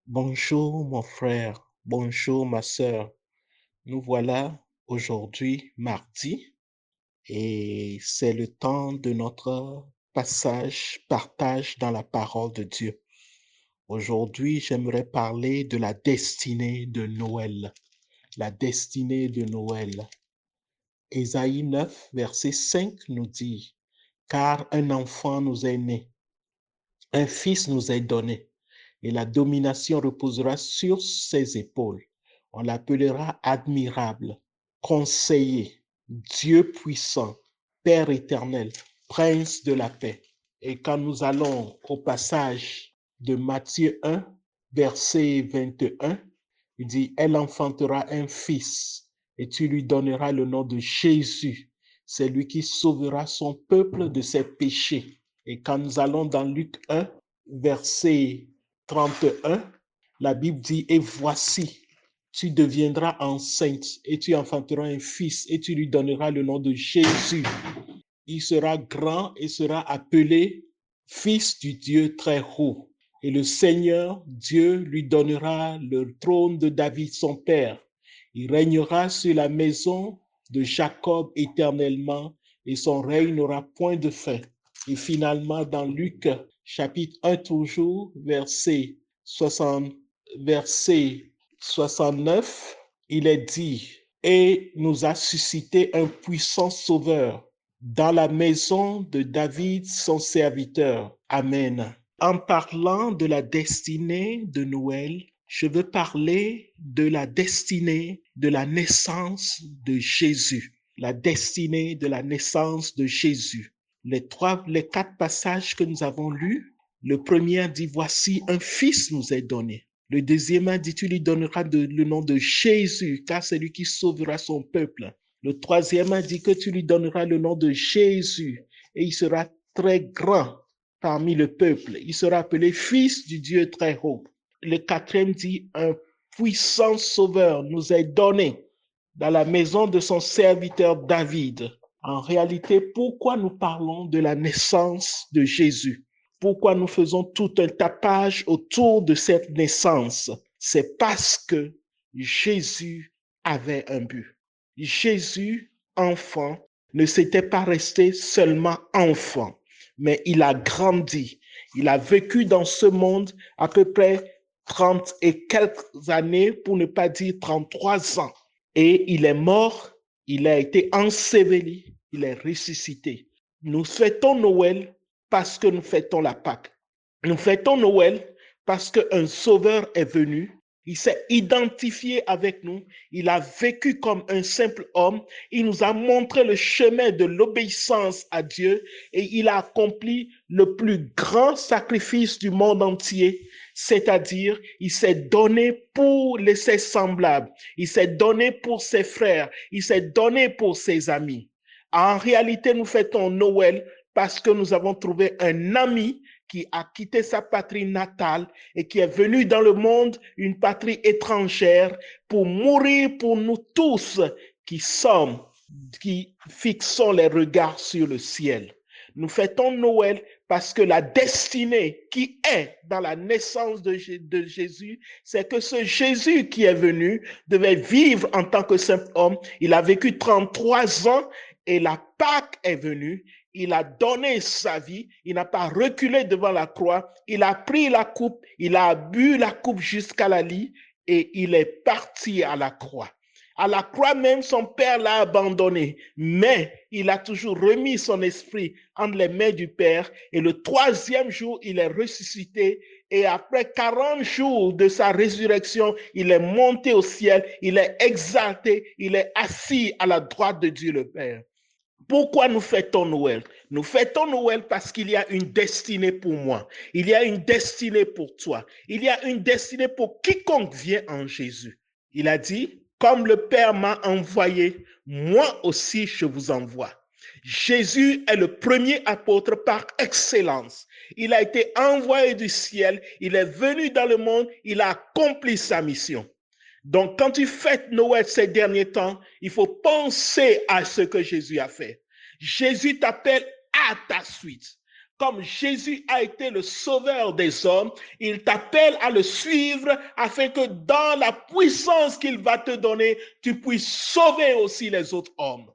Bonjour mon frère, bonjour ma sœur. Nous voilà aujourd'hui mardi et c'est le temps de notre partage dans la parole de Dieu. Aujourd'hui, j'aimerais parler de la destinée de Noël. La destinée de Noël. Ésaïe 9, verset 5 nous dit, car un enfant nous est né, un fils nous est donné et la domination reposera sur ses épaules. On l'appellera admirable, conseiller, Dieu puissant, Père éternel, prince de la paix. Et quand nous allons au passage de Matthieu 1, verset 21, il dit, elle enfantera un fils et tu lui donneras le nom de Jésus. C'est lui qui sauvera son peuple de ses péchés. Et quand nous allons dans Luc 1, verset 31, la Bible dit, et voici, tu deviendras enceinte et tu enfanteras un fils et tu lui donneras le nom de Jésus. Il sera grand et sera appelé Fils du Dieu très haut. Et le Seigneur Dieu lui donnera le trône de David son père. Il régnera sur la maison de Jacob éternellement et son règne n'aura point de fin. Et finalement, dans Luc chapitre 1 toujours, verset 69, il est dit, et nous a suscité un puissant sauveur dans la maison de David, son serviteur. Amen. En parlant de la destinée de Noël, je veux parler de la destinée de la naissance de Jésus. La destinée de la naissance de Jésus. Les quatre passages que nous avons lus, le premier dit, voici un fils nous est donné. Le deuxième dit, tu lui donneras le nom de Jésus, car c'est lui qui sauvera son peuple. Le troisième dit que tu lui donneras le nom de Jésus et il sera très grand parmi le peuple. Il sera appelé Fils du Dieu très haut. Le quatrième dit, un puissant sauveur nous est donné dans la maison de son serviteur David. En réalité, pourquoi nous parlons de la naissance de Jésus? Pourquoi nous faisons tout un tapage autour de cette naissance? C'est parce que Jésus avait un but. Jésus, enfant, ne s'était pas resté seulement enfant, mais il a grandi. Il a vécu dans ce monde à peu près 30 et quelques années, pour ne pas dire 33 ans. Et il est mort, il a été enseveli, il est ressuscité. Nous fêtons Noël parce que nous fêtons la Pâque. Nous fêtons Noël parce qu'un sauveur est venu. Il s'est identifié avec nous. Il a vécu comme un simple homme. Il nous a montré le chemin de l'obéissance à Dieu et il a accompli le plus grand sacrifice du monde entier, c'est-à-dire il s'est donné pour ses semblables, il s'est donné pour ses frères, il s'est donné pour ses amis. En réalité, nous fêtons Noël parce que nous avons trouvé un ami qui a quitté sa patrie natale et qui est venu dans le monde, une patrie étrangère, pour mourir pour nous tous qui fixons les regards sur le ciel. Nous fêtons Noël parce que la destinée qui est dans la naissance de Jésus, c'est que ce Jésus qui est venu devait vivre en tant que simple homme. Il a vécu 33 ans et la Pâque est venue. Il a donné sa vie, il n'a pas reculé devant la croix, il a pris la coupe, il a bu la coupe jusqu'à la lie et il est parti à la croix. À la croix même, son père l'a abandonné, mais il a toujours remis son esprit entre les mains du Père et le troisième jour, il est ressuscité et après 40 jours de sa résurrection, il est monté au ciel, il est exalté, il est assis à la droite de Dieu le Père. Pourquoi nous fêtons Noël? Nous fêtons Noël parce qu'il y a une destinée pour moi. Il y a une destinée pour toi. Il y a une destinée pour quiconque vient en Jésus. Il a dit, comme le Père m'a envoyé, moi aussi je vous envoie. Jésus est le premier apôtre par excellence. Il a été envoyé du ciel, il est venu dans le monde, il a accompli sa mission. Donc, quand tu fêtes Noël ces derniers temps, il faut penser à ce que Jésus a fait. Jésus t'appelle à ta suite. Comme Jésus a été le sauveur des hommes, il t'appelle à le suivre afin que dans la puissance qu'il va te donner, tu puisses sauver aussi les autres hommes.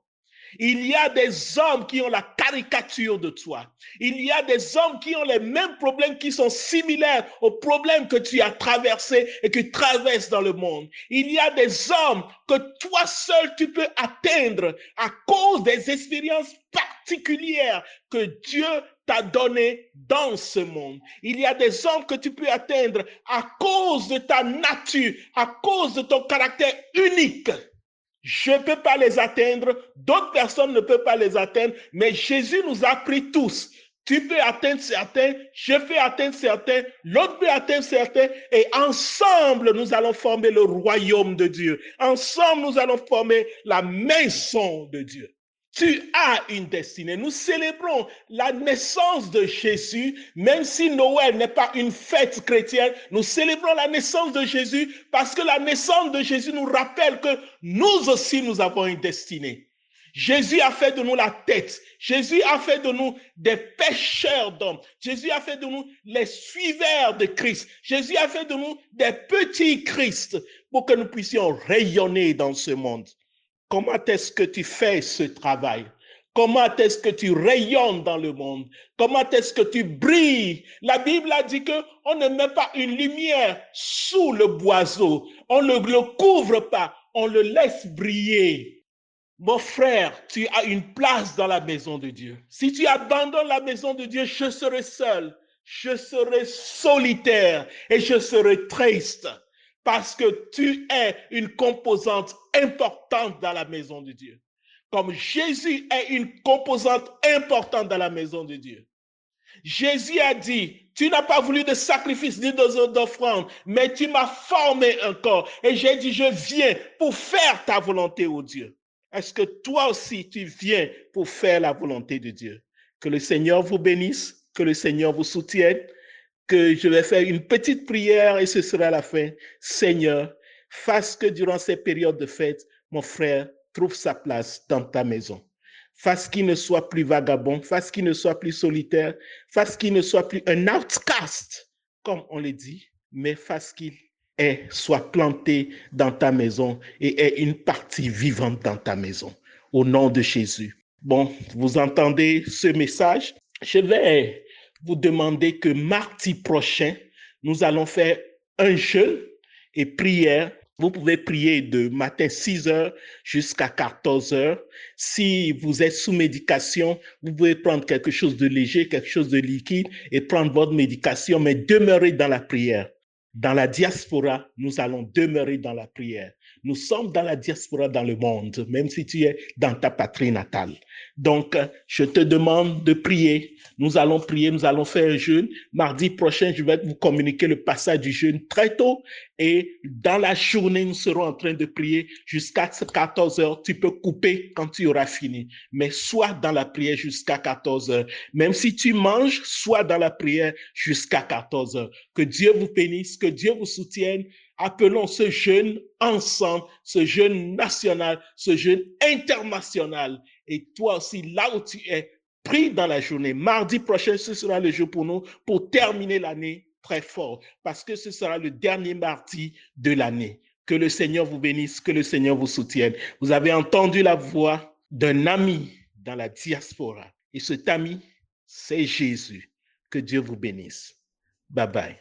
Il y a des hommes qui ont la caricature de toi. Il y a des hommes qui ont les mêmes problèmes qui sont similaires aux problèmes que tu as traversés et que tu traverses dans le monde. Il y a des hommes que toi seul tu peux atteindre à cause des expériences particulières que Dieu t'a données dans ce monde. Il y a des hommes que tu peux atteindre à cause de ta nature, à cause de ton caractère unique. Je ne peux pas les atteindre, d'autres personnes ne peuvent pas les atteindre, mais Jésus nous a pris tous. Tu peux atteindre certains, je peux atteindre certains, l'autre peut atteindre certains, et ensemble, nous allons former le royaume de Dieu. Ensemble, nous allons former la maison de Dieu. Tu as une destinée. Nous célébrons la naissance de Jésus, même si Noël n'est pas une fête chrétienne. Nous célébrons la naissance de Jésus parce que la naissance de Jésus nous rappelle que nous aussi, nous avons une destinée. Jésus a fait de nous la tête. Jésus a fait de nous des pêcheurs d'hommes. Jésus a fait de nous les suiveurs de Christ. Jésus a fait de nous des petits Christ pour que nous puissions rayonner dans ce monde. Comment est-ce que tu fais ce travail? Comment est-ce que tu rayonnes dans le monde? Comment est-ce que tu brilles? La Bible a dit qu'on ne met pas une lumière sous le boiseau. On ne le couvre pas. On le laisse briller. Mon frère, tu as une place dans la maison de Dieu. Si tu abandonnes la maison de Dieu, je serai seul. Je serai solitaire et je serai triste. Parce que tu es une composante importante dans la maison de Dieu. Comme Jésus est une composante importante dans la maison de Dieu. Jésus a dit, tu n'as pas voulu de sacrifice ni d'offrande, mais tu m'as formé un corps. Et j'ai dit, je viens pour faire ta volonté, ô Dieu. Est-ce que toi aussi, tu viens pour faire la volonté de Dieu? Que le Seigneur vous bénisse, que le Seigneur vous soutienne, que je vais faire une petite prière et ce sera la fin. Seigneur, fasse que durant ces périodes de fête, mon frère trouve sa place dans ta maison. Fasse qu'il ne soit plus vagabond, fasse qu'il ne soit plus solitaire, fasse qu'il ne soit plus un outcast, comme on le dit, mais fasse qu'il soit planté dans ta maison et est une partie vivante dans ta maison. Au nom de Jésus. Bon, vous entendez ce message? Je vais vous demander que mardi prochain, nous allons faire un jeûne et prière. Vous pouvez prier de matin 6 heures jusqu'à 14 heures. Si vous êtes sous médication, vous pouvez prendre quelque chose de léger, quelque chose de liquide et prendre votre médication, mais demeurez dans la prière. Dans la diaspora, nous allons demeurer dans la prière. Nous sommes dans la diaspora dans le monde, même si tu es dans ta patrie natale. Donc, je te demande de prier. Nous allons prier, nous allons faire un jeûne. Mardi prochain, je vais vous communiquer le passage du jeûne très tôt. Et dans la journée, nous serons en train de prier jusqu'à 14 heures. Tu peux couper quand tu auras fini. Mais sois dans la prière jusqu'à 14 heures. Même si tu manges, sois dans la prière jusqu'à 14 heures. Que Dieu vous bénisse, que Dieu vous soutienne. Appelons ce jeûne ensemble, ce jeûne national, ce jeûne international. Et toi aussi, là où tu es, prie dans la journée. Mardi prochain, ce sera le jour pour nous, pour terminer l'année très fort, parce que ce sera le dernier mardi de l'année. Que le Seigneur vous bénisse, que le Seigneur vous soutienne. Vous avez entendu la voix d'un ami dans la diaspora. Et cet ami, c'est Jésus. Que Dieu vous bénisse. Bye bye.